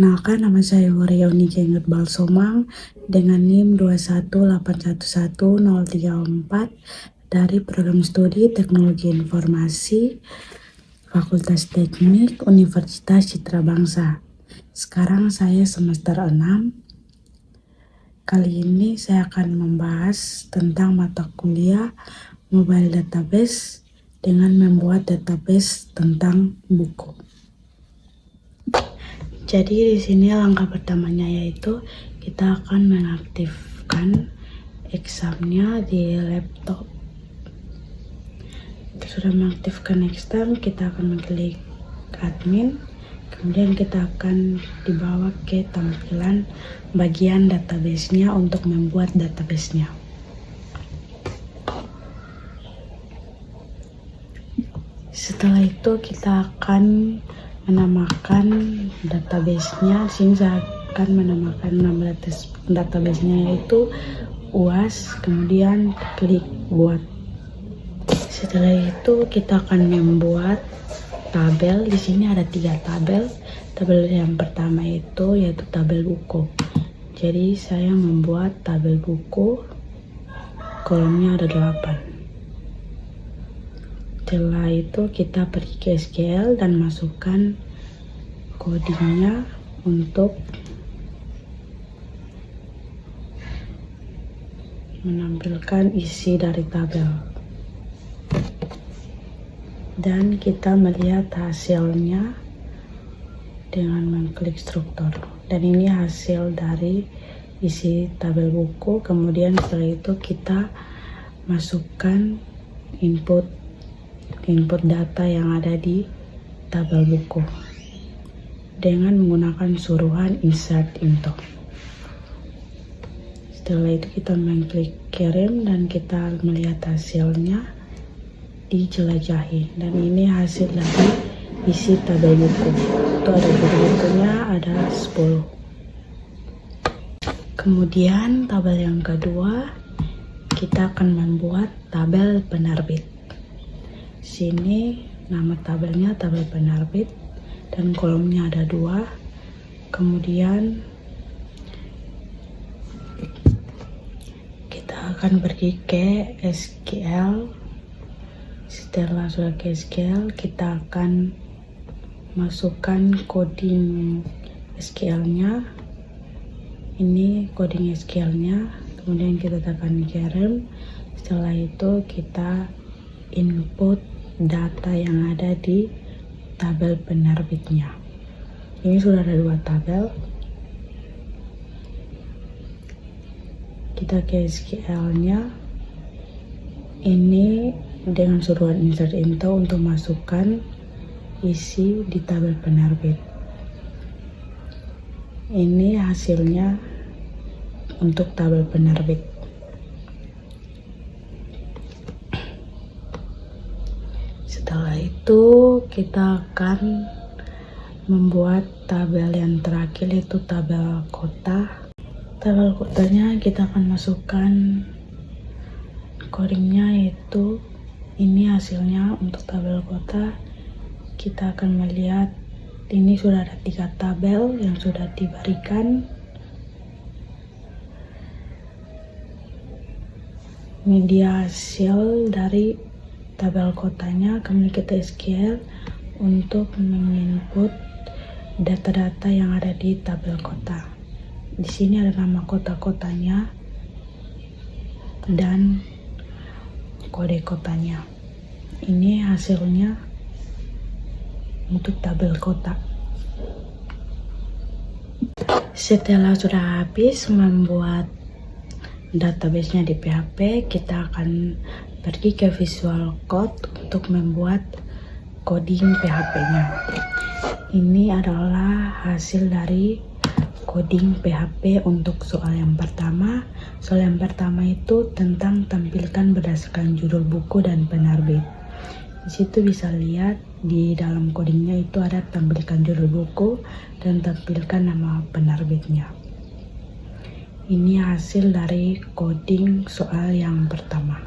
Perkenalkan, nama saya Waryauni Jenggot Balsomang dengan NIM 218111034 dari Program Studi Teknologi Informasi Fakultas Teknik Universitas Citra Bangsa. Sekarang saya semester 6. Kali ini saya akan membahas tentang mata kuliah Mobile Database dengan membuat database tentang buku. Jadi di sini langkah pertamanya yaitu kita akan mengaktifkan examnya di laptop. Kita sudah mengaktifkan exam, kita akan mengklik admin, kemudian kita akan dibawa ke tampilan bagian database-nya untuk membuat database-nya. Setelah itu kita akan menamakan database-nya. Sini saya akan menamakan nama database-nya yaitu UAS, kemudian klik buat. Setelah itu kita akan membuat tabel. Di sini ada 3 tabel. Tabel yang pertama itu yaitu tabel buku. Jadi saya membuat tabel buku, kolomnya ada 8. Setelah itu kita pergi ke SQL dan masukkan codingnya untuk menampilkan isi dari tabel. Dan kita melihat hasilnya dengan mengklik struktur. Dan ini hasil dari isi tabel buku. Kemudian setelah itu kita masukkan input data yang ada di tabel buku dengan menggunakan suruhan insert into. Setelah itu kita mengklik kirim dan kita melihat hasilnya dijelajahi. Dan ini hasil dari isi tabel buku. Itu ada bukunya, ada 10. Kemudian tabel yang kedua, kita akan membuat tabel penerbit. Sini nama tabelnya tabel penerbit dan kolomnya ada 2. Kemudian kita akan pergi ke SQL. Setelah sudah ke SQL, kita akan masukkan coding SQL-nya. Ini coding SQL-nya. Kemudian kita tekan kirim. Setelah itu kita input data yang ada di tabel penerbitnya. Ini sudah ada 2 tabel. Kita ke SQL-nya. Ini dengan suruhan insert into untuk masukkan isi di tabel penerbit. Ini hasilnya untuk tabel penerbit. Setelah itu kita akan membuat tabel yang terakhir yaitu tabel kota. Tabel kotanya kita akan masukkan codingnya yaitu ini hasilnya untuk tabel kota. Kita akan melihat ini sudah ada 3 tabel yang sudah diberikan. Ini dia hasil dari tabel kotanya. Kemudian kita SQL untuk menginput data-data yang ada di tabel kota. Di sini ada nama kota-kotanya dan kode kotanya. Ini hasilnya untuk tabel kota. Setelah sudah habis membuat database-nya di PHP, kita akan pergi ke Visual Code untuk membuat coding PHP-nya. Ini adalah hasil dari coding PHP untuk soal yang pertama. Soal yang pertama itu tentang tampilkan berdasarkan judul buku dan penerbit. Di situ bisa lihat di dalam codingnya itu ada tampilkan judul buku dan tampilkan nama penerbitnya. Ini hasil dari coding soal yang pertama.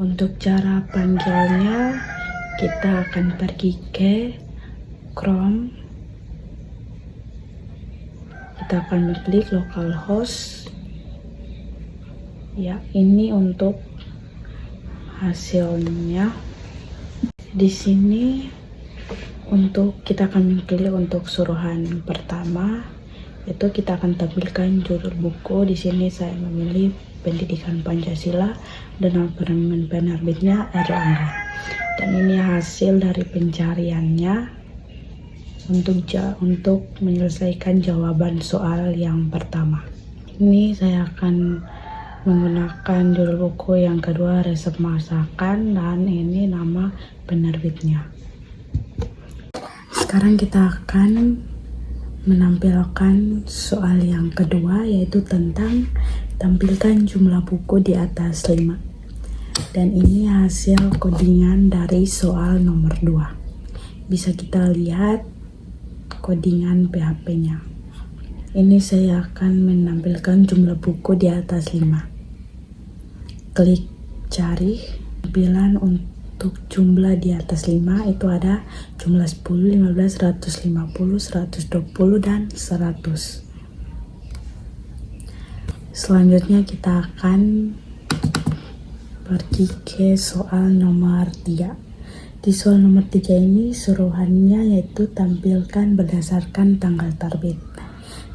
Untuk cara panggilnya, kita akan pergi ke Chrome kita akan mengklik localhost. Ya, ini untuk hasilnya. Di sini kita akan mengklik untuk suruhan pertama, itu kita akan tampilkan judul buku. Di sini saya memilih Pendidikan Pancasila dan penerbitnya Erlangga. Dan ini hasil dari pencariannya untuk menyelesaikan jawaban soal yang pertama. Ini saya akan menggunakan judul buku yang kedua, resep masakan, dan ini nama penerbitnya. Sekarang kita akan menampilkan soal yang kedua, yaitu tentang tampilkan jumlah buku di atas 5. Dan ini hasil codingan dari soal nomor 2. Bisa kita lihat codingan PHP-nya. Ini saya akan menampilkan jumlah buku di atas 5. Klik cari, tampilan untuk jumlah di atas 5 itu ada jumlah 10, 15, 150, 120, dan 100. Selanjutnya kita akan pergi ke soal nomor 3. Di soal nomor 3 ini suruhannya yaitu tampilkan berdasarkan tanggal terbit.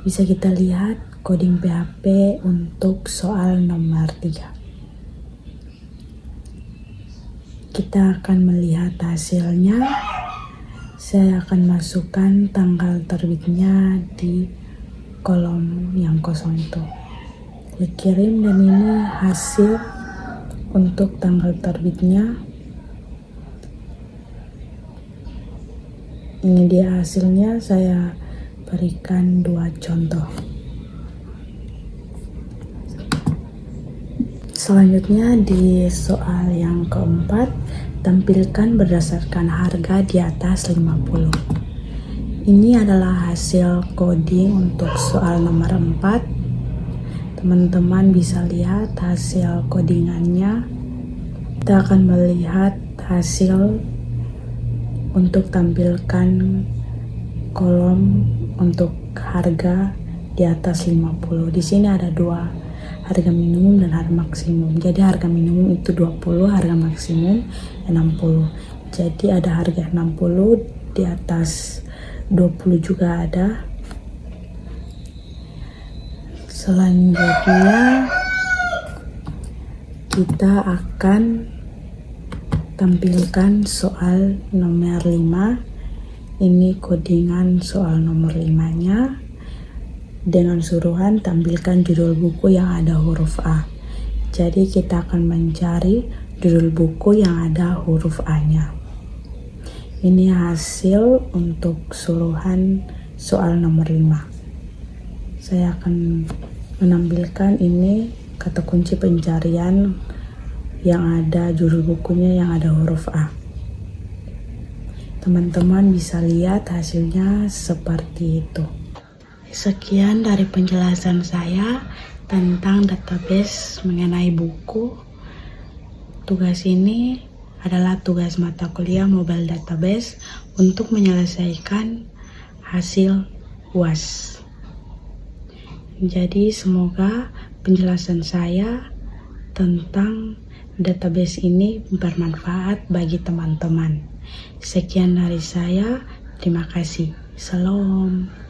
Bisa kita lihat coding PHP untuk soal nomor 3. Kita akan melihat hasilnya. Saya akan masukkan tanggal terbitnya di kolom yang kosong itu. Klik kirim, dan ini hasil untuk tanggal terbitnya. Ini dia hasilnya. Saya berikan 2 contoh. Selanjutnya di soal yang keempat, tampilkan berdasarkan harga di atas 50. Ini adalah hasil coding untuk soal nomor 4. Teman-teman bisa lihat hasil codingannya. Kita akan melihat hasil untuk tampilkan kolom untuk harga di atas 50. Di sini ada 2, harga minimum dan harga maksimum. Jadi harga minimum itu 20, harga maksimum 60. Jadi ada harga 60, di atas 20 juga ada. Selanjutnya kita akan tampilkan soal nomor 5. Ini codingan soal nomor 5-nya. Dengan suruhan tampilkan judul buku yang ada huruf A. Jadi kita akan mencari judul buku yang ada huruf A-nya. Ini hasil untuk suruhan soal nomor 5. Saya akan menampilkan ini kata kunci pencarian yang ada judul bukunya yang ada huruf A. Teman-teman bisa lihat hasilnya seperti itu. Sekian dari penjelasan saya tentang database mengenai buku. Tugas ini adalah tugas mata kuliah Mobile Database untuk menyelesaikan hasil UAS. Jadi semoga penjelasan saya tentang database ini bermanfaat bagi teman-teman. Sekian dari saya, terima kasih. Salam.